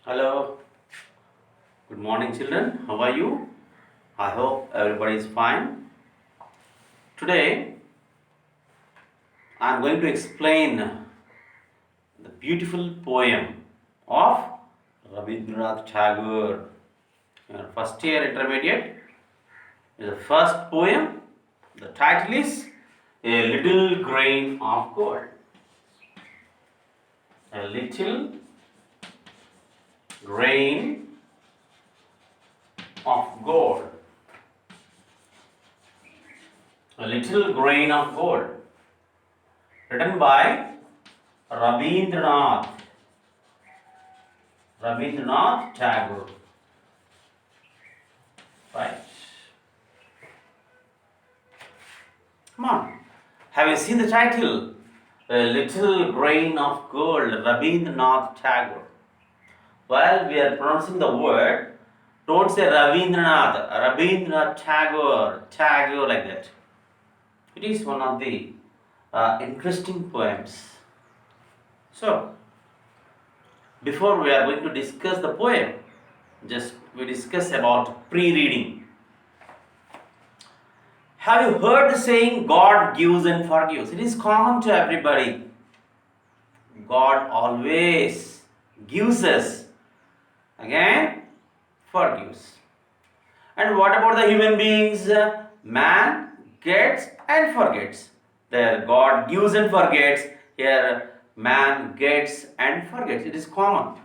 Hello, good morning, children. How are you? I hope everybody is fine. Today, I am going to explain the beautiful poem of Rabindranath Tagore. First year intermediate is the first poem. The title is A Little Grain of Gold. A little grain of gold. A Little Grain of Gold, written by Rabindranath Tagore. Right. Come on. Have you seen the title? A Little Grain of Gold, Rabindranath Tagore. While we are pronouncing the word, don't say Rabindranath Tagore like that. It is one of the interesting poems. So, before we are going to discuss the poem, just we discuss about pre-reading. Have you heard the saying God gives and forgives? It is common to everybody. God always gives us, again forgives. And what about the human beings? Man gets and forgets. There God gives and forgets. Here man gets and forgets. It is common.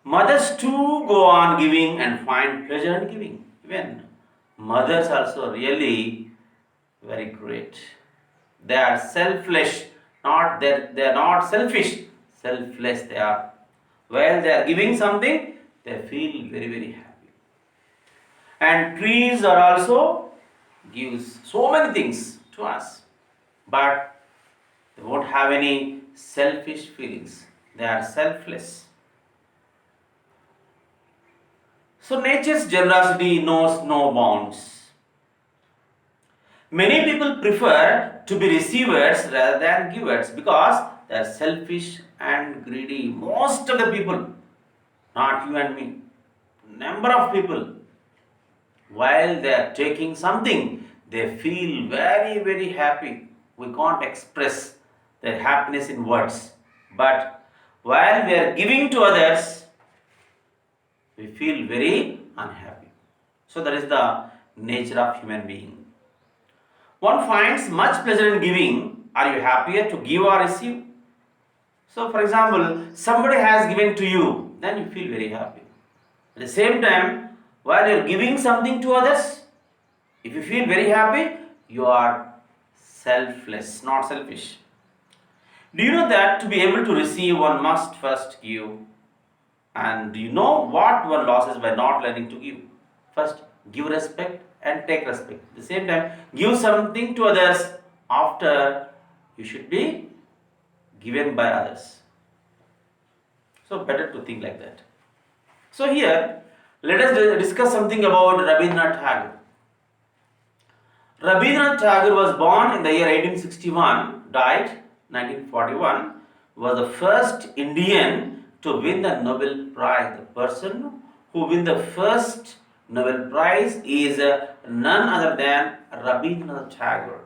Mothers too go on giving and find pleasure in giving. Even mothers also really very great. They are selfless, they are not selfish, selfless they are. While they are giving something, they feel very, very happy. And trees are also gives so many things to us, but they won't have any selfish feelings. They are selfless. So nature's generosity knows no bounds. Many people prefer to be receivers rather than givers because they are selfish and greedy. Most of the people, not you and me, number of people, while they are taking something, they feel very, very happy. We can't express their happiness in words. But while we are giving to others, we feel very unhappy. So that is the nature of human being. One finds much pleasure in giving. Are you happier to give or receive? So for example, somebody has given to you, then you feel very happy. At the same time, while you are giving something to others, if you feel very happy, you are selfless, not selfish. Do you know that to be able to receive, one must first give? And do you know what one loses by not learning to give? First, give respect and take respect. At the same time, give something to others after you should be given by others. So, better to think like that. So, here, let us discuss something about Rabindranath Tagore. Rabindranath Tagore was born in the year 1861, died 1941, was the first Indian to win the Nobel Prize. The person who win the first Nobel Prize is none other than Rabindranath Tagore.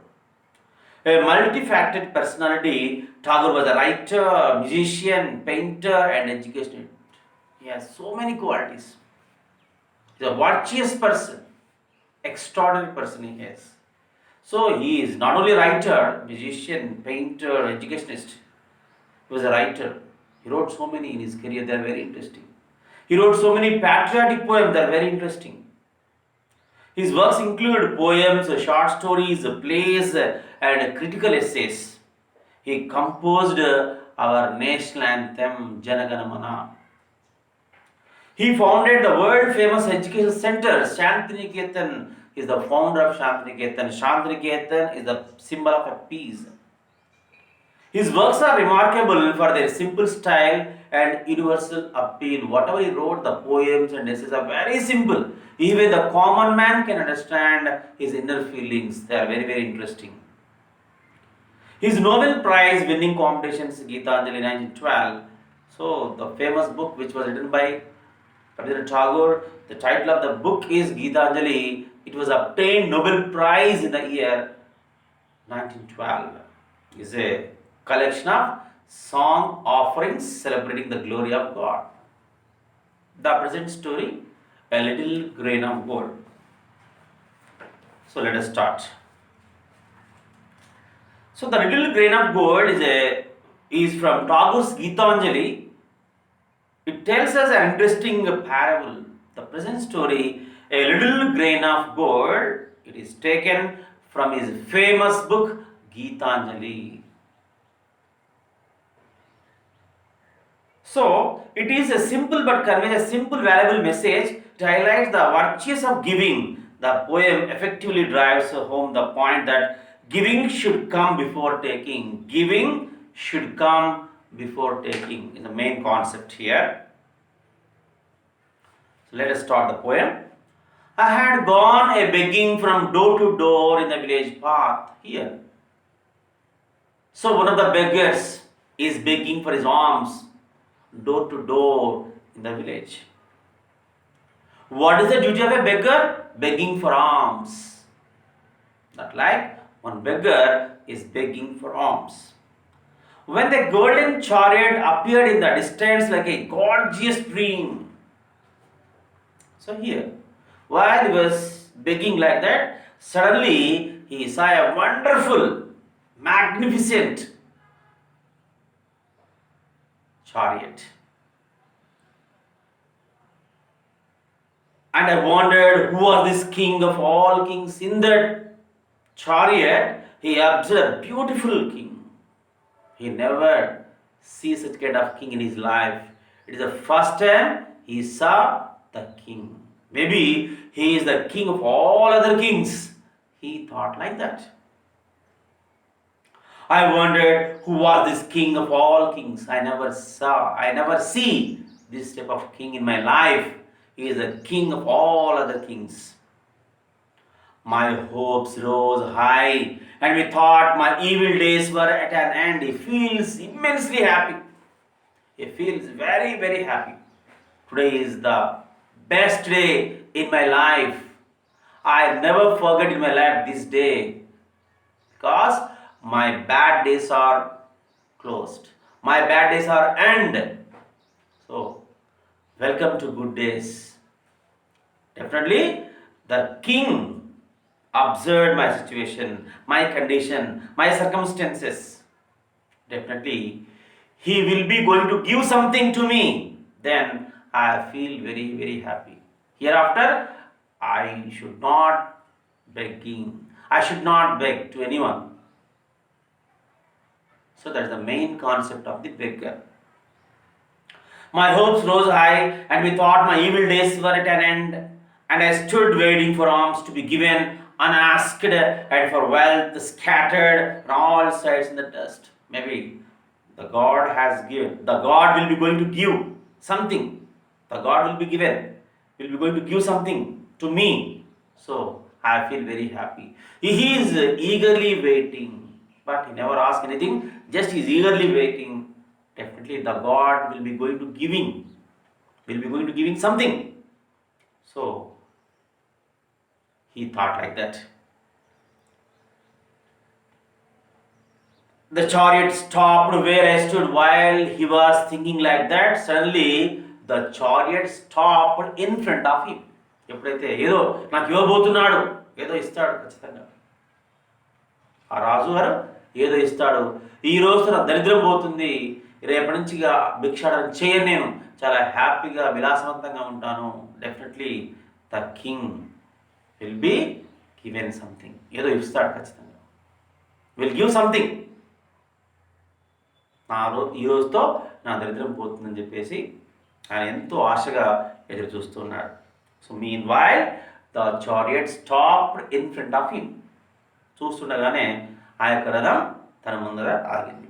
A multifaceted personality, Tagore was a writer, musician, painter, and educationist. He has so many qualities. He is a virtuous person, extraordinary person he is. So he is not only a writer, musician, painter, educationist. He was a writer. He wrote so many in his career, they are very interesting. He wrote so many patriotic poems, they are very interesting. His works include poems, short stories, plays, and critical essays. He composed our national anthem, Jana Gana Mana. He founded the world famous education center, Shantiniketan. He is the founder of Shantiniketan. Shantiniketan is the symbol of peace. His works are remarkable for their simple style and universal appeal. Whatever he wrote, the poems and essays are very simple. Even the common man can understand his inner feelings. They are very, very interesting. His Nobel Prize winning competitions, Gitanjali 1912. So the famous book which was written by Rabindranath Tagore, the title of the book is Gitanjali. It was obtained Nobel Prize in the year 1912. It is a collection of song offerings celebrating the glory of God. The present story, a little grain of gold. So let us start. So the little grain of gold is from Tagore's Gitanjali. It tells us an interesting parable. The present story, a little grain of gold, it is taken from his famous book Gitanjali. So it is a simple but conveys a simple valuable message. It highlights the virtues of giving. The poem effectively drives home the point that giving should come before taking. Giving should come before taking is the main concept here. So let us start the poem. I had gone a begging from door to door in the village path here. So one of the beggars is begging for his alms door to door in the village. What is the duty of a beggar? Begging for alms. Not like one beggar is begging for alms. When the golden chariot appeared in the distance like a gorgeous dream. So here, while he was begging like that, suddenly he saw a wonderful, magnificent chariot. And I wondered who was this king of all kings. In that chariot, he observed a beautiful king. He never sees such kind of king in his life. It is the first time he saw the king. Maybe he is the king of all other kings. He thought like that. I wondered who was this king of all kings. I never see this type of king in my life. He is the king of all other kings. My hopes rose high, and we thought my evil days were at an end. He feels immensely happy. He feels very, very happy. Today is the best day in my life. I never forget in my life this day because my bad days are closed. My bad days are end. So, welcome to good days. Definitely, the king observed my situation, my condition, my circumstances. Definitely, he will be going to give something to me. Then I feel very, very happy. Hereafter, I should not begging. I should not beg to anyone. So that's the main concept of the beggar. My hopes rose high, and we thought my evil days were at an end, and I stood waiting for alms to be given unasked, and for wealth scattered on all sides in the dust. Maybe the God has given, the God will be going to give something. The God will be given, will be going to give something to me. So I feel very happy. He is eagerly waiting, but he never asks anything, just he is eagerly waiting. Definitely the God will be going to giving something. So he thought like that. The chariot stopped where I stood. While he was thinking like that, suddenly the chariot stopped in front of him. ఎప్పుడైతే ఏదో నాకు ఇవ్వబోతున్నాడు, ఏదో ఇస్తాడు ఖచ్చితంగా. ఆ రాజు గారు ఏదో ఇస్తాడు. ఈ రోజు నా దరిద్రం పోతుంది, రేపటి నుంచి భిక్షాటన చేయను, నేను చాలా హ్యాపీగా విలాసవంతంగా ఉంటాను. Definitely the king will be given something. ఏదో ఇస్తాడు ఖచ్చితంగా. Will give something. ఈ రోజుతో నా దరిద్రం పోతుందని చెప్పేసి ఆయన ఎంతో ఆశగా ఎదురు చూస్తున్నాడు. So mean while the chariot stopped in front of him. చూస్తుండగానే ఆ యొక్క రథం తన ముందర ఆగింది.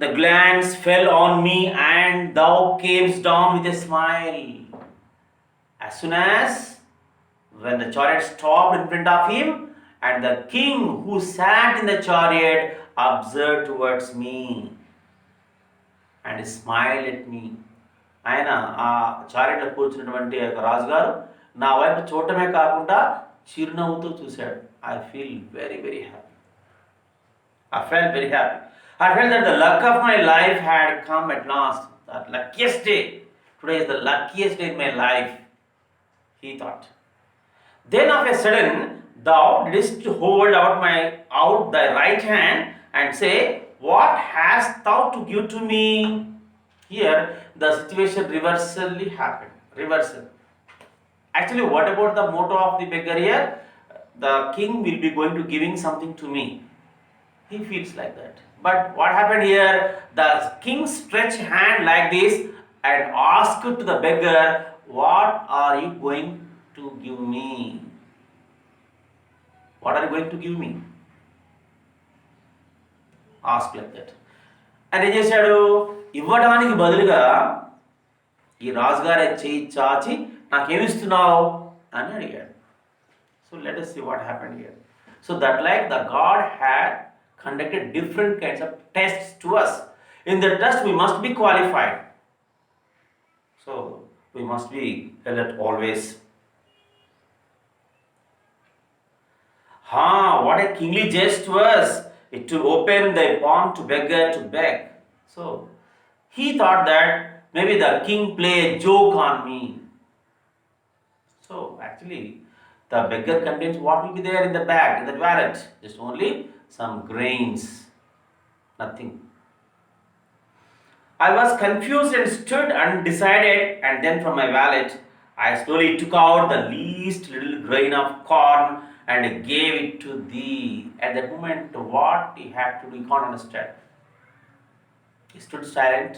The glance fell on me and thou camest down with a smile. As soon as when the chariot stopped in front of him, and the king who sat in the chariot observed towards me. and he smiled at me. ఆయన ఆ చారెట్లో కూర్చున్నటువంటి ఒక రాజుగారు నా వైపు చూడటమే కాకుండా చిరునవ్వుతూ చూశాడు. I feel very very happy. I felt very happy. I felt that the luck of my life had come at last. That luckiest day. Today is the luckiest day in my life, he thought. Then of a sudden, thou didst hold out thy right hand and say, what hast thou to give to me? Here, the situation reversely happened. Reversal. Actually, what about the motto of the beggar here? The king will be going to giving something to me. He feels like that. But what happened here? The king stretched hand like this and asked to the beggar, what are you going to give me? What are you going to give me? Ask like that. And ఏం చేశాడు? ఇవ్వడానికి బదులుగా ఈ రాజుగారే చేయి చాచి నాకేమిస్తున్నావు అని అడిగాడు. So let us see what happened here. So that like the God had conducted different kinds of tests to us. In the test we must be qualified. So we must be alert always. What a kingly jest was it to open the palm to beggar to beg. So he thought that maybe the king play a joke on me. So actually the beggar contains what will be there in the bag, in the wallet. Just only some grains, nothing. I was confused and stood undecided, and then from my wallet I slowly took out the least little grain of corn and gave it to thee. At that moment, what he had to do, he can't understand. He stood silent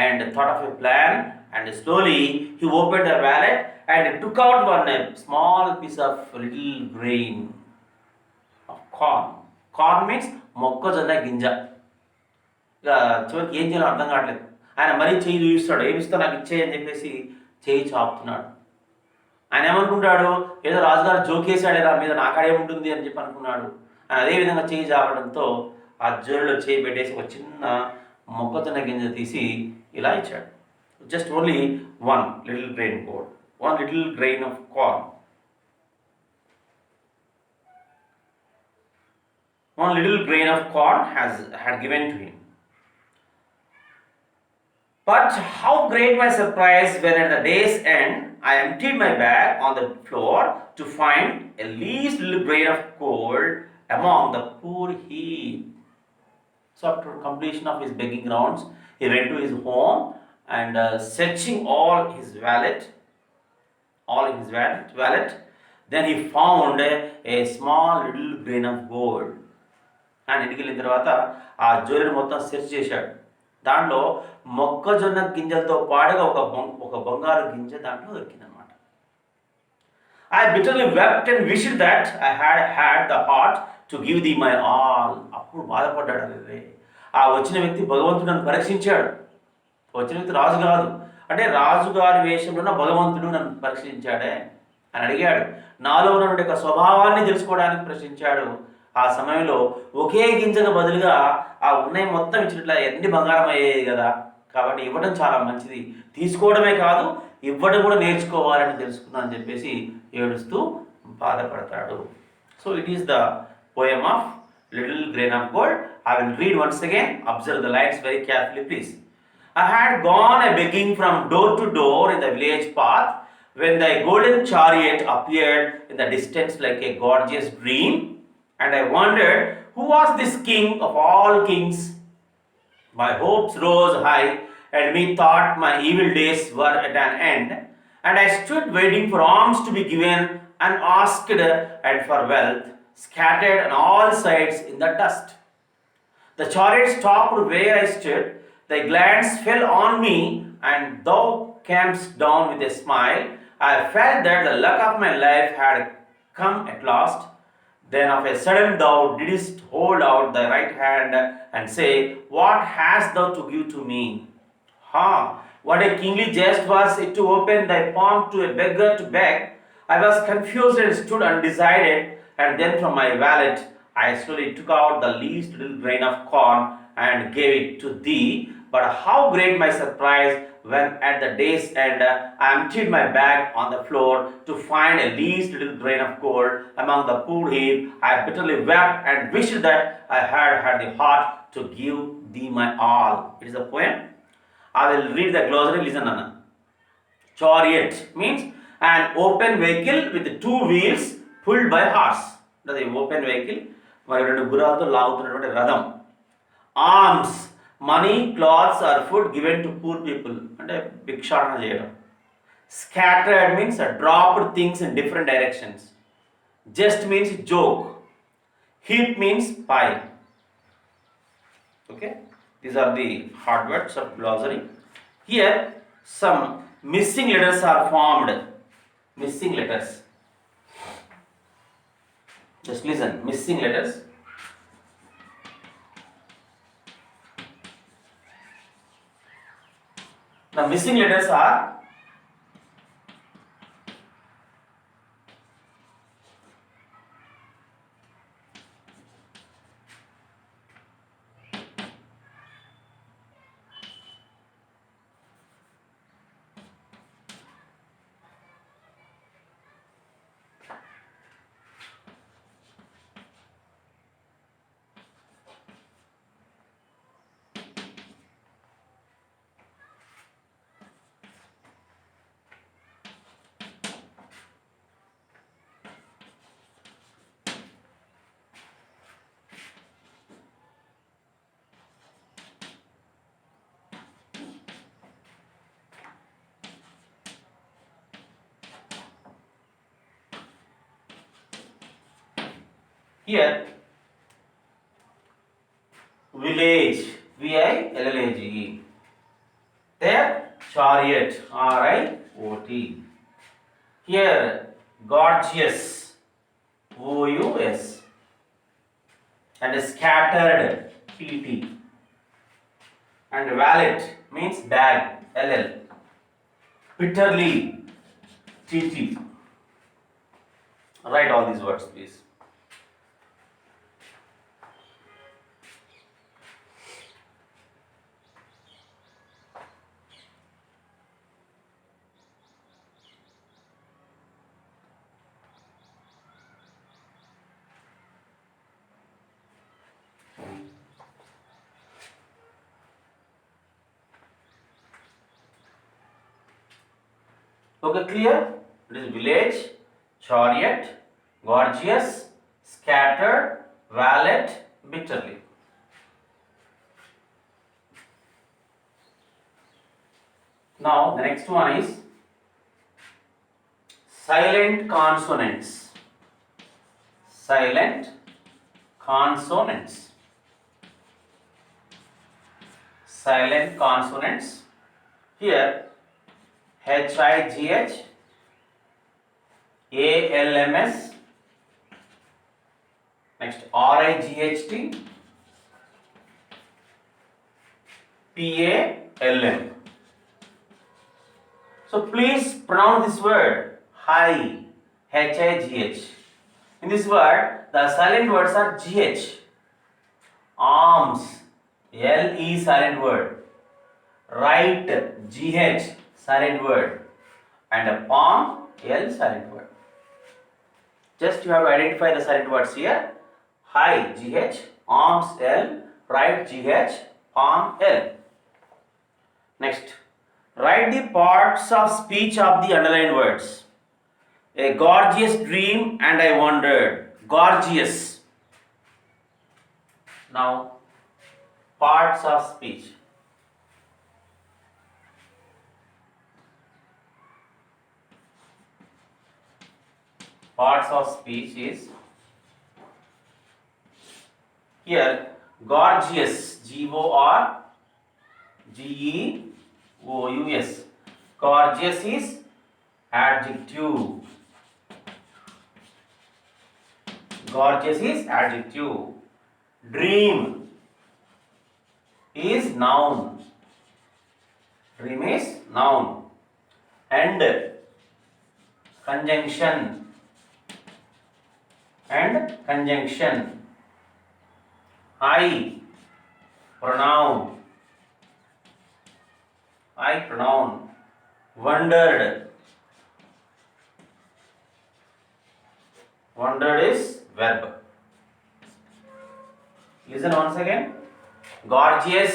and thought of a plan, and slowly he opened the wallet and took out one small piece of little grain of corn. Corn means మొక్కజొన్న గింజ. ఇక చివరికి ఏం చేయాలో అర్థం కావట్లేదు. ఆయన మరీ చేయి చూపిస్తాడు, ఏమిస్తా నాకు ఇచ్చేయని చెప్పేసి చేయి చాపుతున్నాడు. ఆయన ఏమనుకుంటాడు, ఏదో రాజుగారు జోకేశాడే నా మీద, నాకాడేముంటుంది అని చెప్పి అనుకున్నాడు. ఆయన అదేవిధంగా చేయి చాపడంతో ఆ జోలిలో చేయి పెట్టేసి ఒక చిన్న మొక్కజొన్న గింజ తీసి ఇలా ఇచ్చాడు. Just only one little grain of corn. One little grain of corn had given to him. But how great my surprise when at the day's end I emptied my bag on the floor to find a least little grain of gold among the poor heap. So after completion of his begging rounds, he went to his home and searching all in his wallet, then he found a small little grain of gold. ఆయన ఇంటికి వెళ్ళిన తర్వాత ఆ jewellery మొత్తం search చేశాడు. దాంట్లో మొక్కజొన్న గింజలతో పాటుగా ఒక బంగారు గింజ దాంట్లో దొరికిందనమాట. I bitterly wept and wished that I had the heart to give thee my all. అప్పుడు బాధపడ్డాడు. అదే ఆ వచ్చిన వ్యక్తి భగవంతుడు నన్ను పరీక్షించాడు. వచ్చిన వ్యక్తి రాజు కాదు, అంటే రాజుగారి వేషంలో ఉన్న భగవంతుడు నన్ను పరీక్షించాడే అని అడిగాడు. నాలో ఉన్నటువంటి ఒక స్వభావాన్ని తెలుసుకోవడానికి ప్రశ్నించాడు. ఆ సమయంలో ఒకే గింజకు బదులుగా ఆ ఉన్నాయి మొత్తం ఇచ్చినట్ల ఎన్ని బంగారం అయ్యేది కదా. కాబట్టి ఇవ్వడం చాలా మంచిది, తీసుకోవడమే కాదు ఇవ్వడం కూడా నేర్చుకోవాలని తెలుసుకున్నా అని చెప్పేసి ఏడుస్తూ బాధపడతాడు. So it is the poem of little grain of gold. I will read once again. Observe the lines very carefully please. I had gone a begging from door to door in the village path when thy golden chariot appeared in the distance like a gorgeous dream. And I wondered, who was this king of all kings? My hopes rose high, and methought my evil days were at an end. And I stood waiting for alms to be given, and asked and for wealth, scattered on all sides in the dust. The chariot stopped where I stood. Thy glance fell on me, and thou camest down with a smile. I felt that the luck of my life had come at last. Then of a sudden thou didst hold out thy right hand and say, what hast thou to give to me? What a kingly jest was it to open thy palm to a beggar to beg. I was confused and stood undecided, and then from my wallet I slowly took out the least little grain of corn and gave it to thee. But how great my surprise when at the day's end I emptied my bag on the floor to find a least little grain of gold among the poor heap. I bitterly wept and wished that I had had the heart to give thee my all. It is a poem. I will read the glossary. Listen, Anna. Chariot means an open vehicle with two wheels pulled by horse. అది open vehicle మరి రెండు గుర్రాలతో లాగుతున్నటువంటి రథం. Alms money clothes or food given to poor people అంటే భిక్షాటన చేయడం. Scattered means dropped things in different directions. Jest means joke. Heap means pile. Okay, these are the hard words of glossary. Here some missing letters are formed. Missing letters. Just listen. Missing letters. The missing letters are here village, village. There chariot, riot. Here gorgeous, ous, and scattered, tt, and wallet means bag, ll, bitterly, tt. Write all these words, please. Okay, clear? It is village, chariot, gorgeous, scattered, wallet, bitterly. Now the next one is silent consonants. Silent consonants. Silent consonants. Here HIGH, ALMS, next RIGHT, PALM. So please pronounce this word high, HIGH. In this word, the silent words are GH. Arms, LE silent word. Right, GH silent word. And a palm, L silent word. Just you have to identify the silent words here. High, GH, arms, L, right, GH, palm, L. Next, write the parts of speech of the underlined words. A gorgeous dream and I wondered. Gorgeous. Now, parts of speech. Parts of speech is here gorgeous, GORGEOUS. Gorgeous is adjective. Gorgeous is adjective. Dream is noun. Dream is noun. And conjunction. And conjunction. I, pronoun. I pronoun. Wondered. Wondered is verb. Listen once again. Gorgeous.